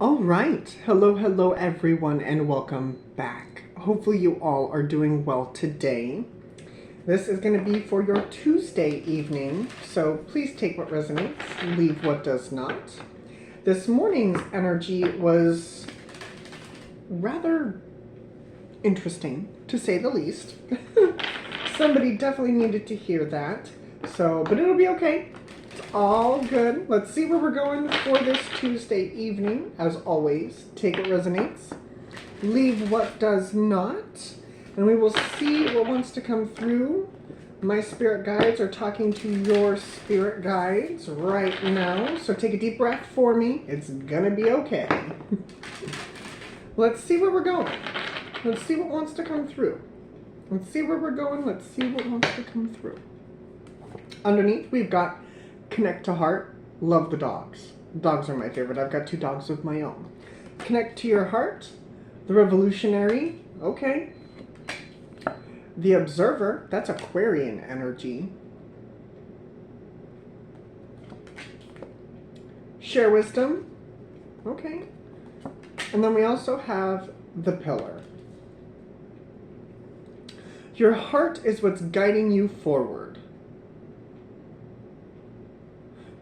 All right. Hello, everyone, and welcome back. Hopefully, you all are doing well today. This is going to be for your Tuesday evening, so please take what resonates, leave what does not. This morning's energy was rather interesting, to say the least. Somebody definitely needed to hear that, but it'll be okay. All good. Let's see where we're going for this Tuesday evening. As always, take what resonates, leave what does not, and we will see what wants to come through. My spirit guides are talking to your spirit guides right now, so take a deep breath for me. It's gonna be okay. Let's see where we're going. Let's see what wants to come through. Let's see where we're going. Let's see what wants to come through. Underneath, we've got connect to heart, love the dogs. Dogs are my favorite. I've got 2 dogs of my own. Connect to your heart, the revolutionary, okay. The observer, that's Aquarian energy. Share wisdom, okay. And then we also have the pillar. Your heart is what's guiding you forward.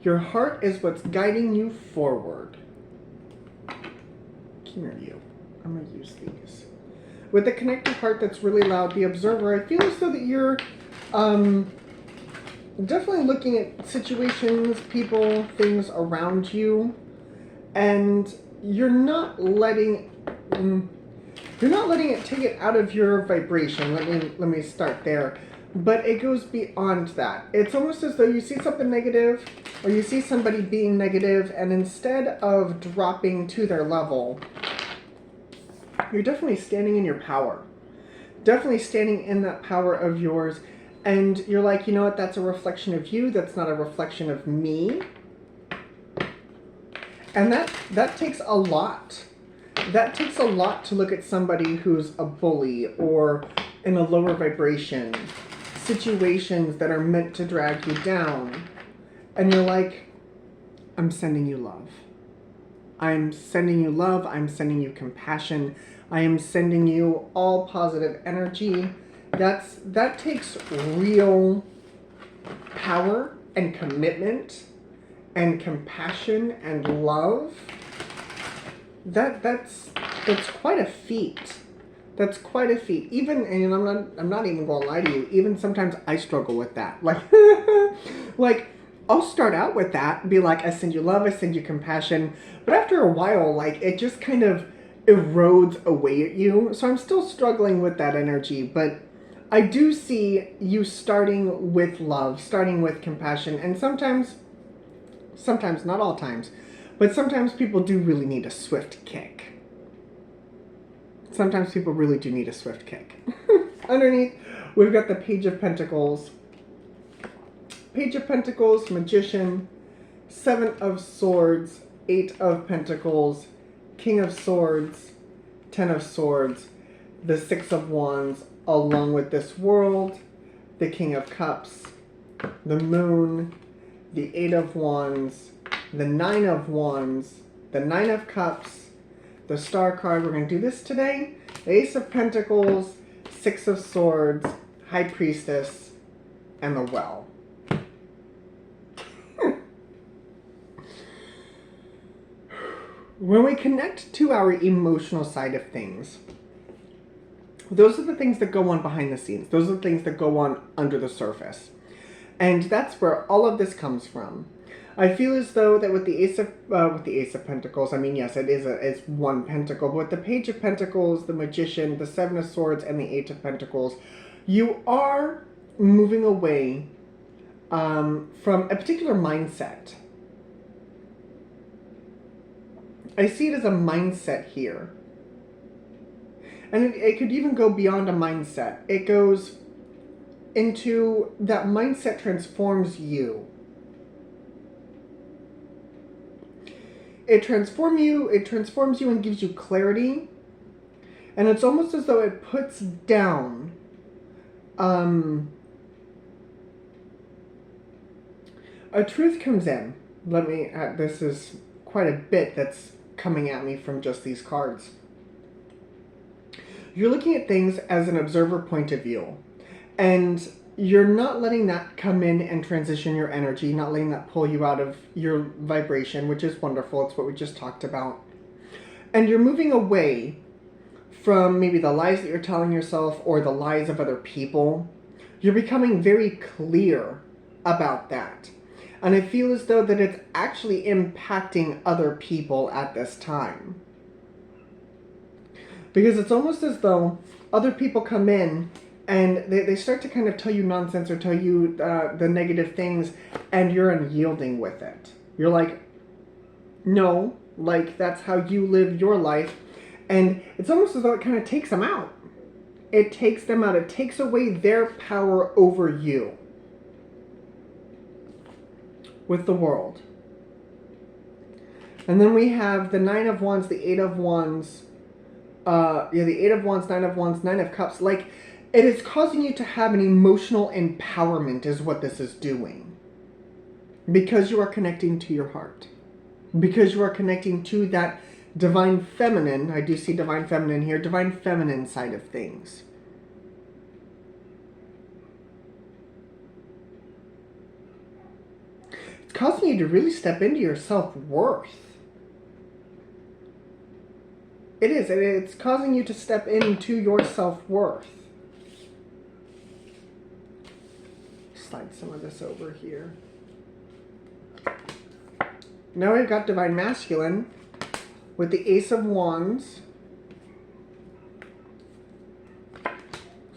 Your heart is what's guiding you forward. Come here, you. I'm going to use these. With the connected heart that's really loud, the observer, I feel as though that you're definitely looking at situations, people, things around you, and you're not letting it take it out of your vibration. Let me start there. But it goes beyond that. It's almost as though you see something negative, or you see somebody being negative, and instead of dropping to their level, you're definitely standing in your power. Definitely standing in that power of yours. And you're like, you know what, that's a reflection of you. That's not a reflection of me. And that takes a lot. That takes a lot to look at somebody who's a bully or in a lower vibration. Situations that are meant to drag you down. And you're like, I'm sending you love. I'm sending you love. I'm sending you compassion. I am sending you all positive energy. That takes real power and commitment and compassion and love. That's quite a feat. That's quite a feat. Even, and I'm not even going to lie to you, even sometimes I struggle with that. Like I'll start out with that and be like, I send you love, I send you compassion. But after a while, like, it just kind of erodes away at you. So I'm still struggling with that energy. But I do see you starting with love, starting with compassion. And sometimes, not all times, but sometimes people do really need a swift kick. Sometimes people really do need a swift kick. Underneath, we've got the Page of Pentacles. Page of Pentacles, Magician, 7 of Swords, 8 of Pentacles, King of Swords, 10 of Swords, the 6 of Wands, along with this World, the King of Cups, the Moon, the 8 of Wands, the 9 of Wands, the 9 of Cups, the Star card. We're going to do this today. The Ace of Pentacles, 6 of Swords, High Priestess, and the Well. When we connect to our emotional side of things, those are the things that go on behind the scenes. Those are the things that go on under the surface. And that's where all of this comes from. I feel as though that with the Ace of Pentacles, I mean, yes, it's one pentacle, but with the Page of Pentacles, the Magician, the 7 of Swords, and the 8 of Pentacles, you are moving away from a particular mindset. I see it as a mindset here. And it could even go beyond a mindset. It goes into that mindset transforms you. It transforms you and gives you clarity. And it's almost as though it puts down a truth comes in. This is quite a bit that's coming at me from just these cards. You're looking at things as an observer point of view, and you're not letting that come in and transition your energy, not letting that pull you out of your vibration, which is wonderful. It's what we just talked about. And you're moving away from maybe the lies that you're telling yourself or the lies of other people. You're becoming very clear about that. And I feel as though that it's actually impacting other people at this time. Because it's almost as though other people come in and they start to kind of tell you nonsense or tell you the negative things, and you're unyielding with it. You're like, no, like that's how you live your life. And it's almost as though it kind of takes them out. It takes them out. It takes away their power over you with the world. And then we have the Nine of Wands, the Eight of Wands, the Eight of Wands, Nine of Cups. Like, it is causing you to have an emotional empowerment is what this is doing. Because you are connecting to your heart. Because you are connecting to that divine feminine. I do see divine feminine here. Divine feminine side of things. It's causing you to really step into your self-worth. It is. It's causing you to step into your self-worth. Slide some of this over here. Now we've got Divine Masculine with the Ace of Wands,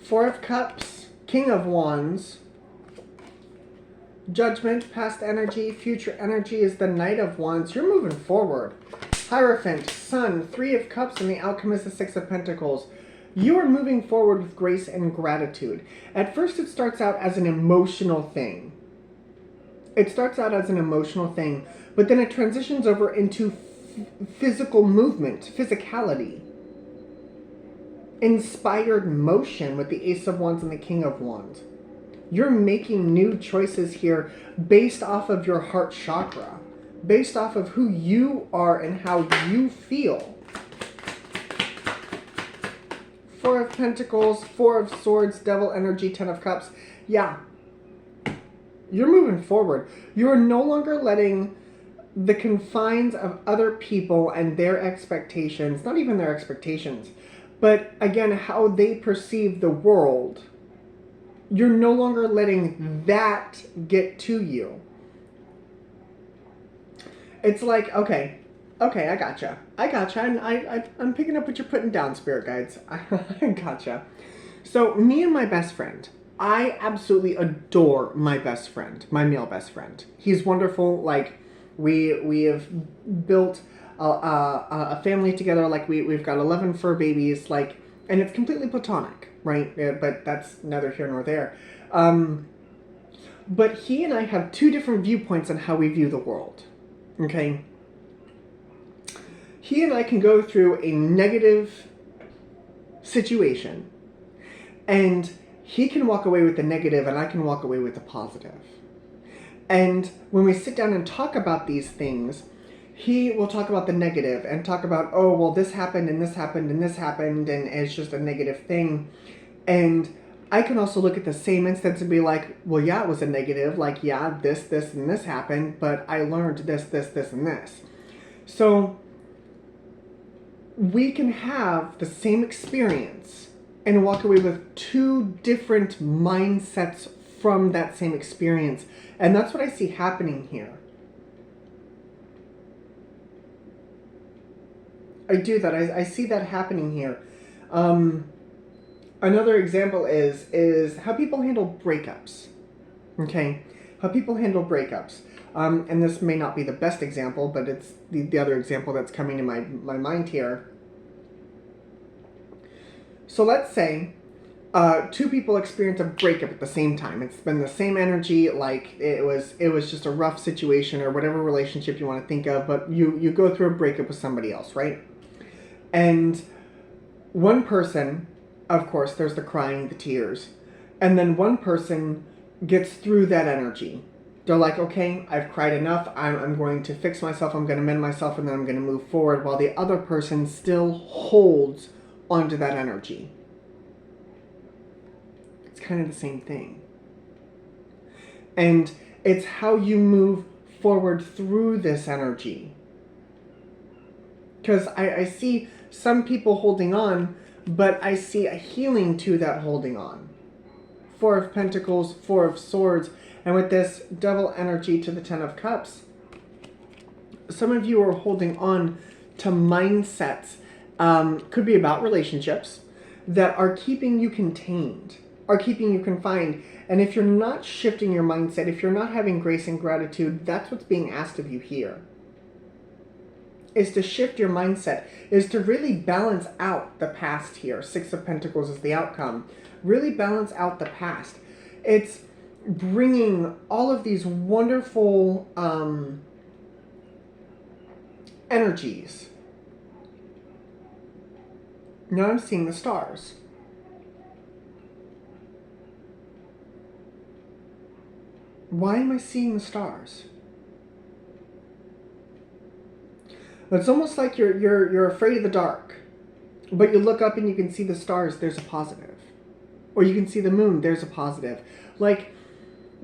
Four of Cups, King of Wands, Judgment, past energy, future energy is the Knight of Wands. You're moving forward. Hierophant, Sun, Three of Cups, and the outcome is the Six of Pentacles. You are moving forward with grace and gratitude. At first it starts out as an emotional thing. It starts out as an emotional thing, but then it transitions over into physical movement, physicality. Inspired motion with the Ace of Wands and the King of Wands. You're making new choices here based off of your heart chakra, based off of who you are and how you feel. Four of Pentacles, Four of Swords, Devil energy, Ten of Cups. Yeah. You're moving forward. You're no longer letting the confines of other people and their expectations, not even their expectations, but again, how they perceive the world. You're no longer letting that get to you. It's like, okay, I gotcha. And I'm picking up what you're putting down, spirit guides. I gotcha. So me and my best friend, I absolutely adore my best friend, my male best friend. He's wonderful. Like, we have built a family together. Like, we've got 11 fur babies. Like, and it's completely platonic, right? But that's neither here nor there. But he and I have two different viewpoints on how we view the world. Okay? He and I can go through a negative situation, and he can walk away with the negative, and I can walk away with the positive. And when we sit down and talk about these things, he will talk about the negative and talk about, oh, well, this happened, and this happened, and this happened, and it's just a negative thing. And I can also look at the same instance and be like, well, yeah, it was a negative. Like, yeah, this, and this happened, but I learned this, and this. So we can have the same experience and walk away with two different mindsets from that same experience. And that's what I see happening here. I do that. I see that happening here. Another example is how people handle breakups. Okay? How people handle breakups. And this may not be the best example, but it's the other example that's coming to my mind here. So let's say two people experience a breakup at the same time. It's been the same energy, like it was just a rough situation or whatever relationship you want to think of, but you go through a breakup with somebody else, right? And one person, of course, there's the crying, the tears, and then one person gets through that energy, They're like, okay, I've cried enough. I'm going to fix myself. I'm going to mend myself, and then I'm going to move forward, while the other person still holds onto that energy. It's kind of the same thing. And it's how you move forward through this energy. Because I see some people holding on, but I see a healing to that holding on. 4 of Pentacles, 4 of Swords, and with this Devil energy to the 10 of Cups, some of you are holding on to mindsets, could be about relationships, that are keeping you contained, are keeping you confined. And if you're not shifting your mindset, if you're not having grace and gratitude, that's what's being asked of you here. Is to shift your mindset, is to really balance out the past here. 6 of Pentacles is the outcome. Really balance out the past. It's bringing all of these wonderful energies. Now I'm seeing the stars. Why am I seeing the stars? It's almost like you're afraid of the dark, but you look up and you can see the stars, there's a positive. Or you can see the moon, there's a positive. Like,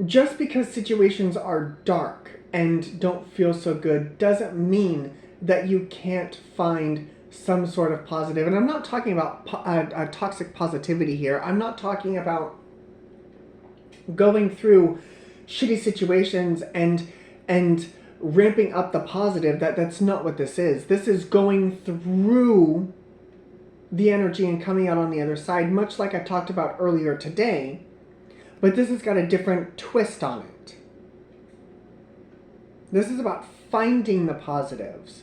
just because situations are dark and don't feel so good doesn't mean that you can't find some sort of positive. And I'm not talking about toxic positivity here. I'm not talking about going through shitty situations and ramping up the positive. That's not what this is. This is going through the energy and coming out on the other side, much like I talked about earlier today, but this has got a different twist on it. This is about finding the positives,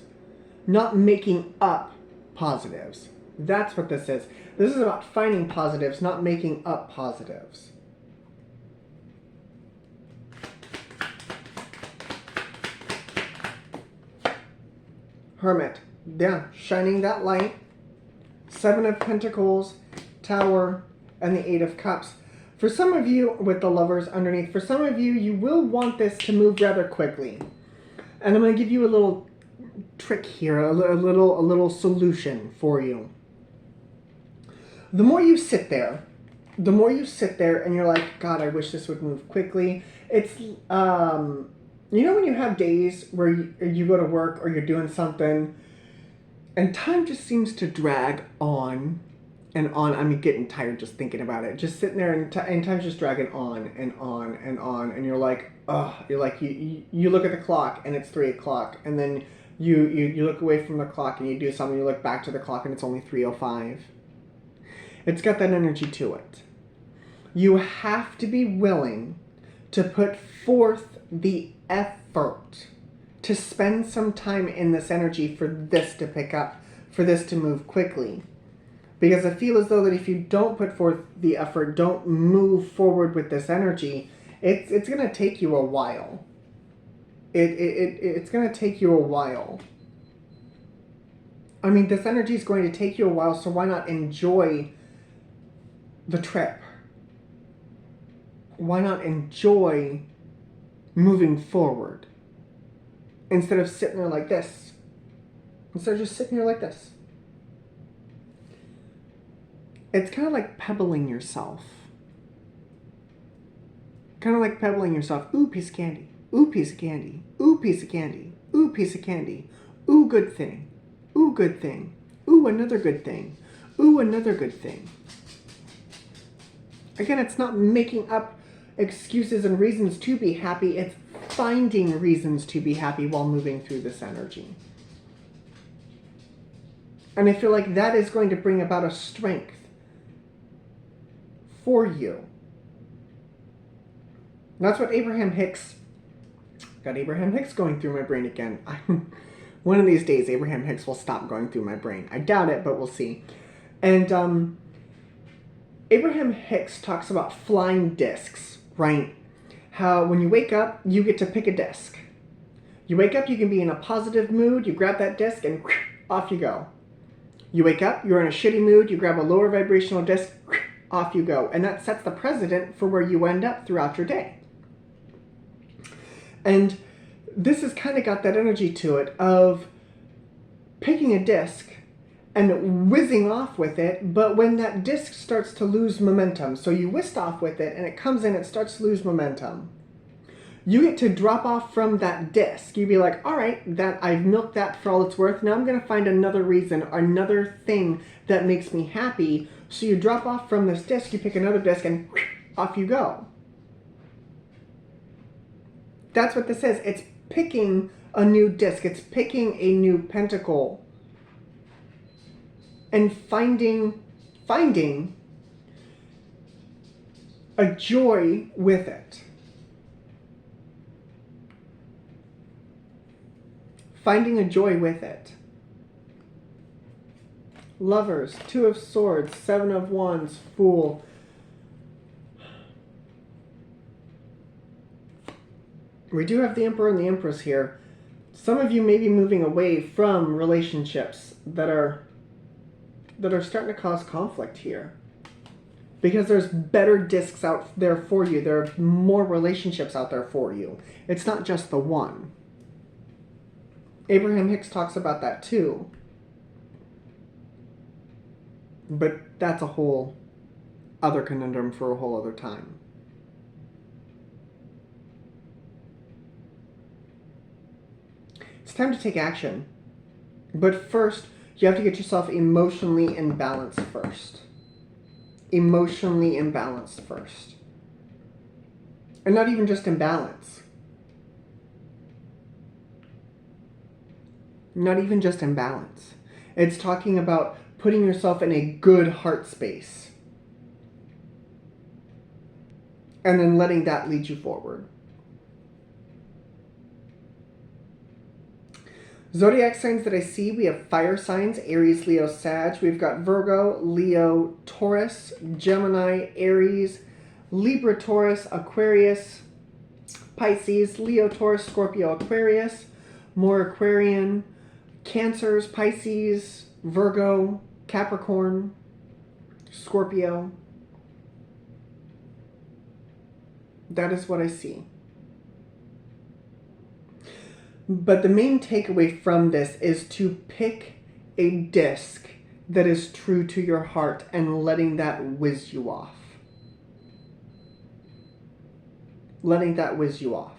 not making up positives. That's what this is. This is about finding positives, not making up positives. Hermit. Yeah, shining that light. 7 of Pentacles, Tower, and the 8 of Cups. For some of you, with the Lovers underneath, for some of you, you will want this to move rather quickly. And I'm going to give you a little trick here, a little solution for you. The more you sit there and you're like, God, I wish this would move quickly. It's, you know when you have days where you go to work or you're doing something and time just seems to drag on and on. I'm getting tired just thinking about it. Just sitting there and time's just dragging on and on and on. And you're like, ugh. You're like, you look at the clock and it's 3 o'clock. And then you look away from the clock and you do something. You look back to the clock and it's only 3:05. It's got that energy to it. You have to be willing to put forth the effort to spend some time in this energy for this to pick up, for this to move quickly. Because I feel as though that if you don't put forth the effort, don't move forward with this energy, it's going to take you a while. It's going to take you a while. I mean, this energy is going to take you a while, so why not enjoy the trip? Why not enjoy moving forward? Instead of sitting there like this. Instead of just sitting here like this. It's kind of like pebbling yourself. Kind of like pebbling yourself. Ooh, piece of candy. Ooh, piece of candy. Ooh, piece of candy. Ooh, piece of candy. Ooh, good thing. Ooh, good thing. Ooh, another good thing. Ooh, another good thing. Again, it's not making up excuses and reasons to be happy. It's finding reasons to be happy while moving through this energy. And I feel like that is going to bring about a strength for you. That's what Abraham Hicks, got Abraham Hicks going through my brain again. One of these days, Abraham Hicks will stop going through my brain. I doubt it, but we'll see. And Abraham Hicks talks about flying discs, right? How when you wake up, you get to pick a disc. You wake up, you can be in a positive mood, you grab that disc and off you go. You wake up, you're in a shitty mood, you grab a lower vibrational disc, off you go. And that sets the precedent for where you end up throughout your day. And this has kind of got that energy to it of picking a disc and whizzing off with it, but when that disc starts to lose momentum, so you whisked off with it and it comes in, it starts to lose momentum. You get to drop off from that disc. You'd be like, all right, that I've milked that for all it's worth. Now I'm going to find another reason, another thing that makes me happy. So you drop off from this disc, you pick another disc, and off you go. That's what this is. It's picking a new disc. It's picking a new pentacle. And finding a joy with it. Finding a joy with it. Lovers, 2 of Swords, 7 of Wands, Fool. We do have the Emperor and the Empress here. Some of you may be moving away from relationships that are starting to cause conflict here. Because there's better discs out there for you. There are more relationships out there for you. It's not just the one. Abraham Hicks talks about that too. But that's a whole other conundrum for a whole other time. It's time to take action. But first, you have to get yourself emotionally in balance first. Emotionally in balance first. And not even just in balance. Not even just in balance. It's talking about putting yourself in a good heart space. And then letting that lead you forward. Zodiac signs that I see, we have fire signs, Aries, Leo, Sag. We've got Virgo, Leo, Taurus, Gemini, Aries, Libra, Taurus, Aquarius, Pisces, Leo, Taurus, Scorpio, Aquarius, more Aquarian, Cancers, Pisces, Virgo, Capricorn, Scorpio. That is what I see. But the main takeaway from this is to pick a disc that is true to your heart and letting that whiz you off. Letting that whiz you off.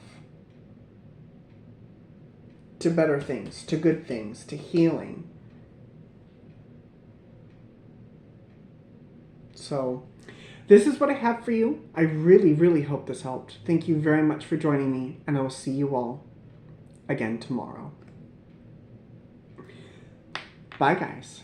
To better things, to good things, to healing. So, this is what I have for you. I really, really hope this helped. Thank you very much for joining me, and I will see you all again tomorrow. Bye, guys.